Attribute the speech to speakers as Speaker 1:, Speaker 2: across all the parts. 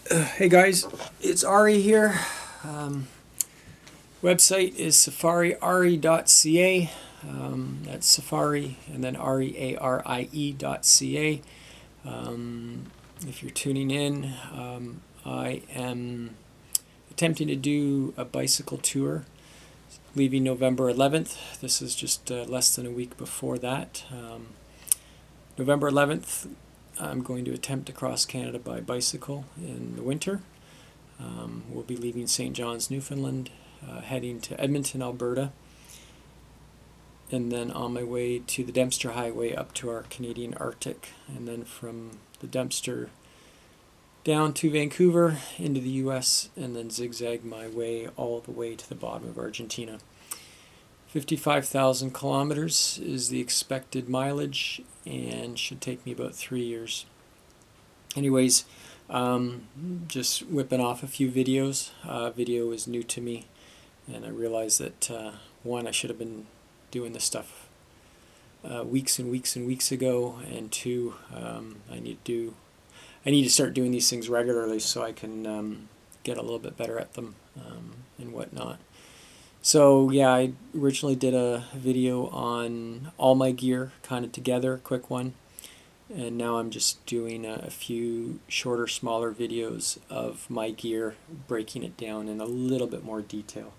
Speaker 1: Hey guys, it's Arie here. Website is safariarie.ca. That's Safari and then Arie.ca. If you're tuning in, I am attempting to do a bicycle tour leaving November 11th. This is just less than a week before that. November 11th, I'm going to attempt to cross Canada by bicycle in the winter. We'll be leaving St. John's, Newfoundland, heading to Edmonton, Alberta, and then on my way to the Dempster Highway up to our Canadian Arctic, and then from the Dempster down to Vancouver into the US, and then zigzag my way all the way to the bottom of Argentina. 55,000 kilometers is the expected mileage and should take me about 3 years. Anyways, just whipping off a few videos. Video is new to me, and I realized that one, I should have been doing this stuff weeks and weeks and weeks ago, and two, I need to start doing these things regularly so I can get a little bit better at them and whatnot. So yeah, I originally did a video on all my gear kind of together, quick one, and now I'm just doing a few shorter, smaller videos of my gear, breaking it down in a little bit more detail.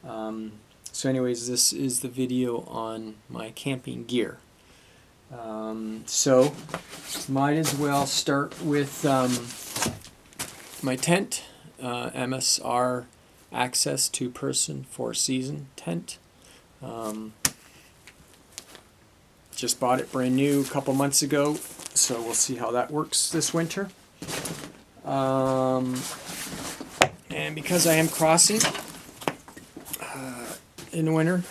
Speaker 1: So anyways, this is the video on my camping gear. So might as well start with my tent, MSR Access 2-person 4-season tent. Just bought it brand new a couple months ago, so we'll see how that works this winter. And because I am crossing in the winter,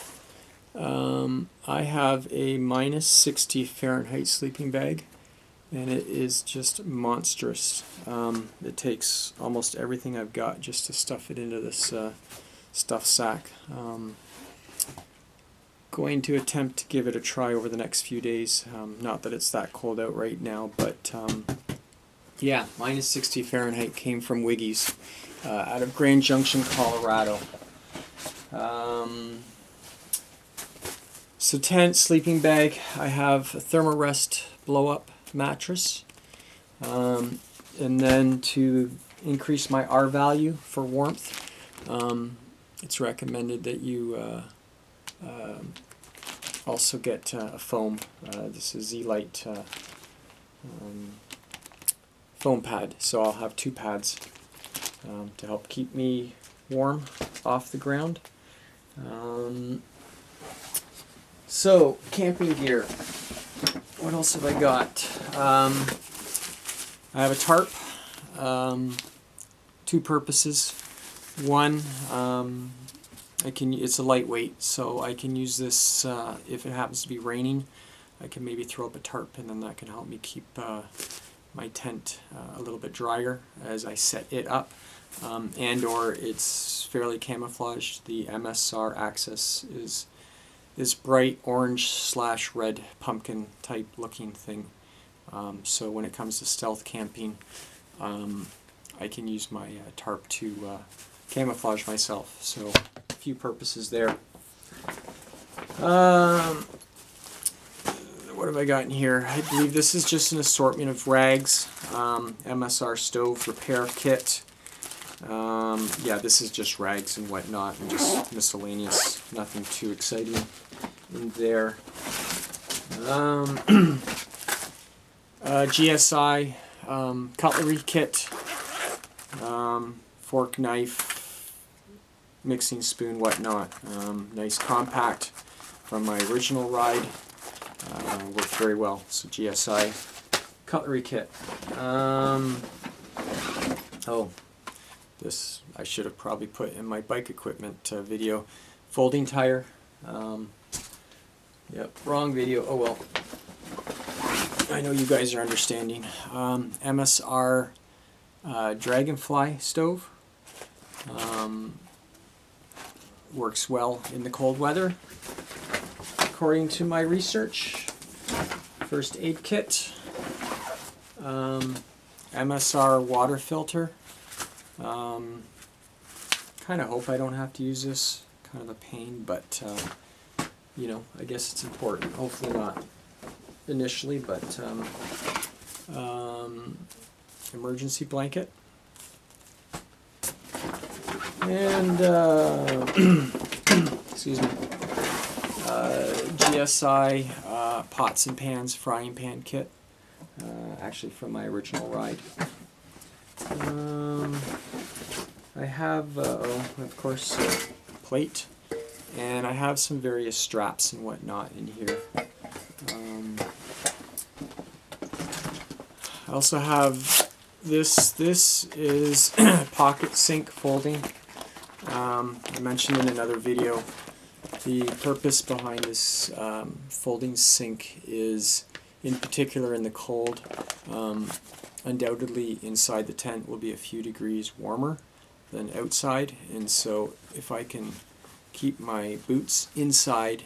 Speaker 1: I have a minus 60 Fahrenheit sleeping bag, and it is just monstrous. It takes almost everything I've got just to stuff it into this stuff sack. Going to attempt to give it a try over the next few days. Not that it's that cold out right now, but yeah, minus 60 Fahrenheit came from Wiggy's out of Grand Junction, Colorado. So tent, sleeping bag, I have a Thermarest blow-up mattress, and then to increase my R value for warmth, it's recommended that you also get a foam. This is Z-Lite foam pad, so I'll have 2 pads to help keep me warm off the ground. So, camping gear. What else have I got? I have a tarp. 2 purposes. One, it's a lightweight, so I can use this if it happens to be raining. I can maybe throw up a tarp, and then that can help me keep my tent a little bit drier as I set it up. And or it's fairly camouflaged. The MSR Access is this bright orange / red pumpkin type looking thing. So when it comes to stealth camping, I can use my tarp to camouflage myself. So a few purposes there. What have I got in here? I believe this is just an assortment of rags. MSR stove repair kit. Yeah, this is just rags and whatnot, and just miscellaneous, nothing too exciting in there. GSI cutlery kit, fork, knife, mixing spoon, whatnot. Nice compact from my original ride. Worked very well. So GSI cutlery kit. Oh, this I should have probably put in my bike equipment video. Folding tire. Yep, wrong video. Oh well. I know you guys are understanding. MSR Dragonfly stove. Works well in the cold weather, according to my research. First aid kit, MSR water filter. Kind of hope I don't have to use this. Kind of a pain, but you know, I guess it's important. Hopefully not initially, but emergency blanket. And excuse me, GSI pots and pans frying pan kit, actually from my original ride. I have, of course, plate, and I have some various straps and whatnot in here. I also have this. This is pocket sink folding. I mentioned in another video, the purpose behind this folding sink is, in particular in the cold, undoubtedly inside the tent will be a few degrees warmer than outside, and so if I can keep my boots inside,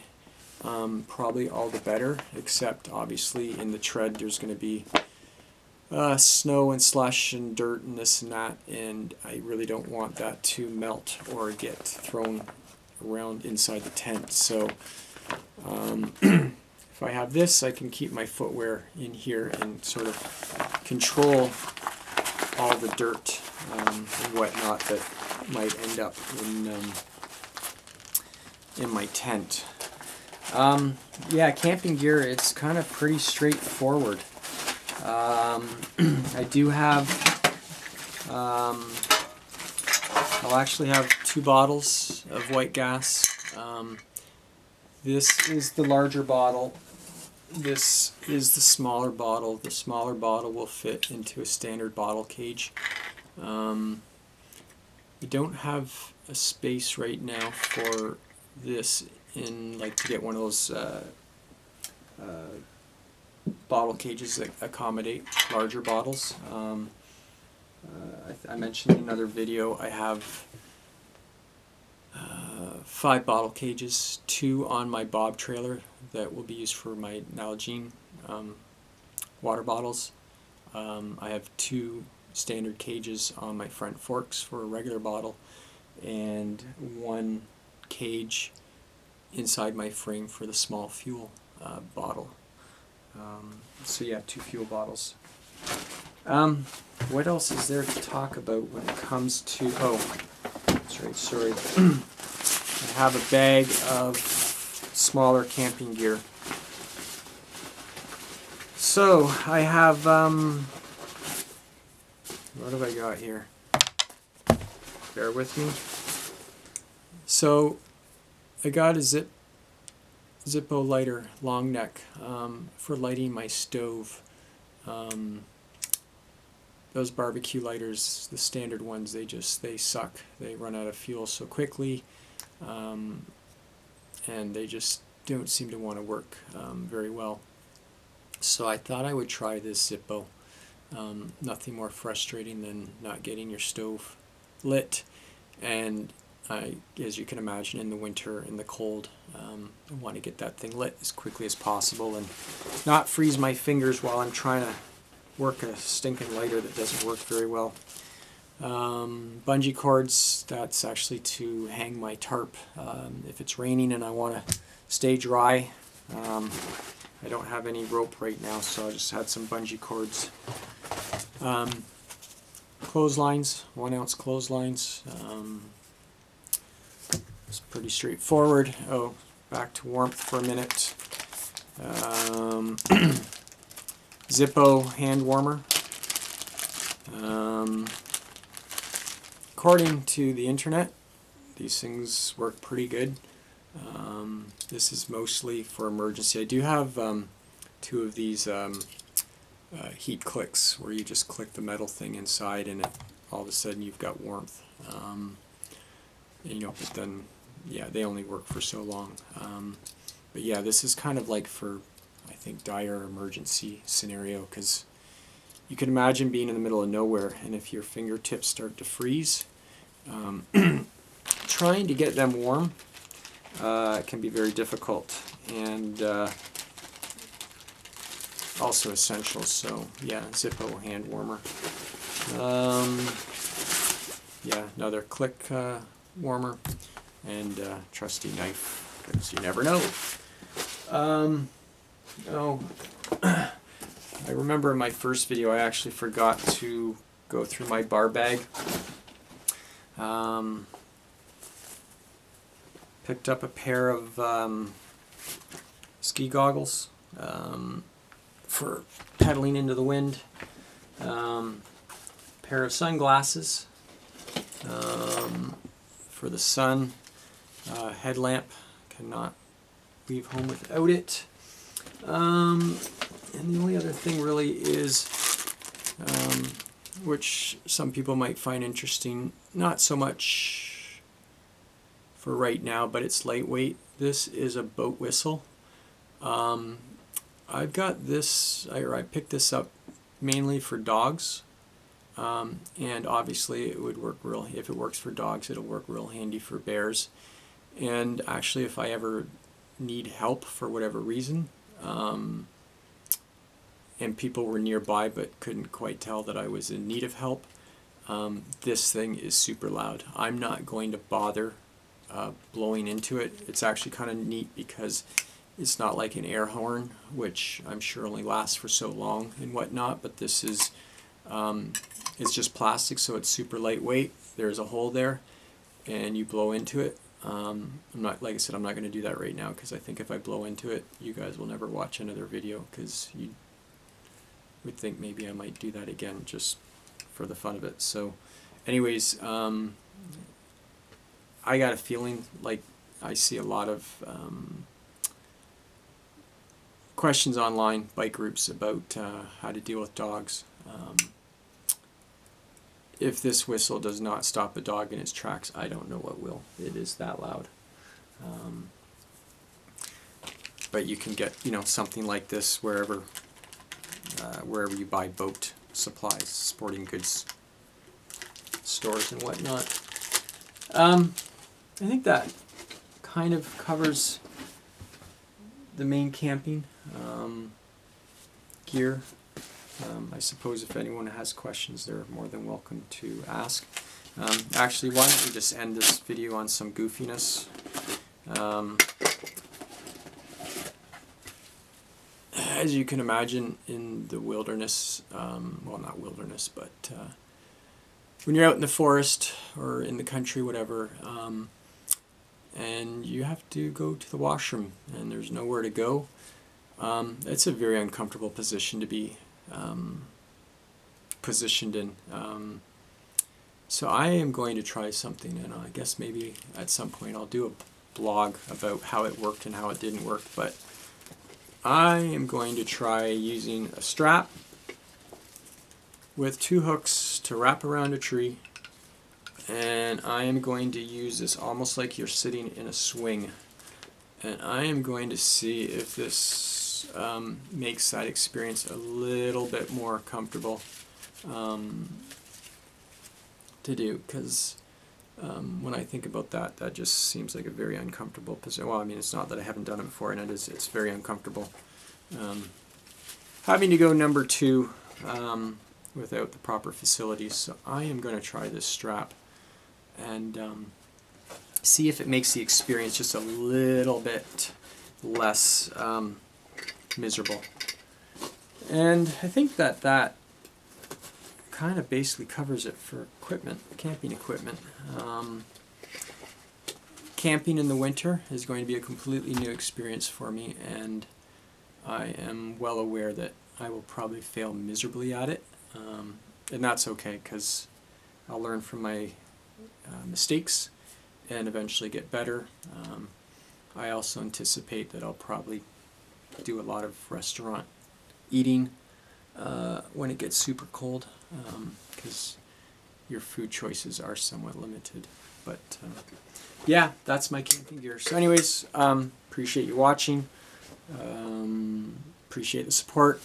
Speaker 1: probably all the better, except obviously in the tread there's going to be snow and slush and dirt and this and that, and I really don't want that to melt or get thrown around inside the tent. So if I have this, I can keep my footwear in here and sort of control all the dirt and whatnot that might end up in my tent. Yeah, camping gear, it's kind of pretty straightforward. I do have, I'll actually have 2 bottles of white gas. This is the larger bottle. This is the smaller bottle. The smaller bottle will fit into a standard bottle cage. We don't have a space right now for this in, like, to get one of those bottle cages that accommodate larger bottles. I mentioned in another video I have 5 bottle cages, 2 on my Bob trailer that will be used for my Nalgene water bottles. I have 2 standard cages on my front forks for a regular bottle, and 1 cage inside my frame for the small fuel bottle. So yeah, 2 fuel bottles. What else is there to talk about when it comes to, oh, that's right, sorry. I have a bag of smaller camping gear. So I have, what have I got here? Bear with me. So I got a Zippo lighter, long neck, for lighting my stove. Those barbecue lighters, the standard ones, they suck. They run out of fuel so quickly, and they just don't seem to want to work very well. So I thought I would try this Zippo. Nothing more frustrating than not getting your stove lit, and as you can imagine, in the winter, in the cold, I want to get that thing lit as quickly as possible and not freeze my fingers while I'm trying to work a stinking lighter that doesn't work very well. Bungee cords, that's actually to hang my tarp if it's raining and I want to stay dry. I don't have any rope right now, so I just had some bungee cords. Clotheslines, 1 ounce clotheslines. It's pretty straightforward. Oh, back to warmth for a minute. Zippo hand warmer. According to the internet, these things work pretty good. This is mostly for emergency. I do have 2 of these heat clicks where you just click the metal thing inside and all of a sudden you've got warmth. You know, but then, yeah, they only work for so long. But yeah, this is kind of like for, I think, dire emergency scenario, because you can imagine being in the middle of nowhere, and if your fingertips start to freeze, trying to get them warm can be very difficult. And also essentials. So yeah, Zippo hand warmer. Yeah, another click warmer, and trusty knife, because you never know. Oh, I remember in my first video I actually forgot to go through my bar bag. Picked up a pair of ski goggles for pedaling into the wind. Pair of sunglasses for the sun. Headlamp, cannot leave home without it. And the only other thing really is, which some people might find interesting, not so much for right now, but it's lightweight. This is a boat whistle. I've got this, I picked this up mainly for dogs, and obviously it would work if it works for dogs, it'll work real handy for bears. And actually, if I ever need help for whatever reason, and people were nearby but couldn't quite tell that I was in need of help, this thing is super loud. I'm not going to bother blowing into it. It's actually kind of neat because it's not like an air horn, which I'm sure only lasts for so long and whatnot, but this is it's just plastic, so it's super lightweight. There's a hole there and you blow into it. I'm not, like I said, I'm not going to do that right now, because I think if I blow into it, you guys will never watch another video, because you would think maybe I might do that again just for the fun of it. So anyways, I got a feeling like I see a lot of questions online, bike groups, about how to deal with dogs. If this whistle does not stop a dog in its tracks, I don't know what will. It is that loud. But you can get, something like this wherever you buy boat supplies, sporting goods stores and whatnot. I think that kind of covers the main camping gear. I suppose if anyone has questions, they're more than welcome to ask. Actually, why don't we just end this video on some goofiness? As you can imagine, in the wilderness, well, not wilderness, but when you're out in the forest or in the country, whatever, and you have to go to the washroom and there's nowhere to go, it's a very uncomfortable position to be positioned in. So I am going to try something, and I guess maybe at some point I'll do a blog about how it worked and how it didn't work, but I am going to try using a strap with 2 hooks to wrap around a tree, and I am going to use this almost like you're sitting in a swing, and I am going to see if this makes that experience a little bit more comfortable to do, because when I think about that, that just seems like a very uncomfortable position. Well, I mean, it's not that I haven't done it before, and it's very uncomfortable. Having to go number 2 without the proper facilities, so I am going to try this strap and see if it makes the experience just a little bit less miserable. And I think that kind of basically covers it for equipment, camping equipment. Camping in the winter is going to be a completely new experience for me, and I am well aware that I will probably fail miserably at it, and that's okay, because I'll learn from my mistakes and eventually get better. I also anticipate that I'll probably do a lot of restaurant eating when it gets super cold, because your food choices are somewhat limited. But yeah, that's my camping gear. So anyways, appreciate you watching. Appreciate the support.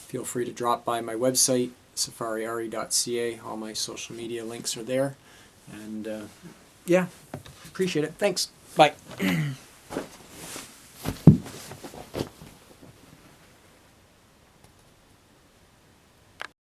Speaker 1: Feel free to drop by my website, safariarie.ca. All my social media links are there. And yeah, appreciate it. Thanks. Bye.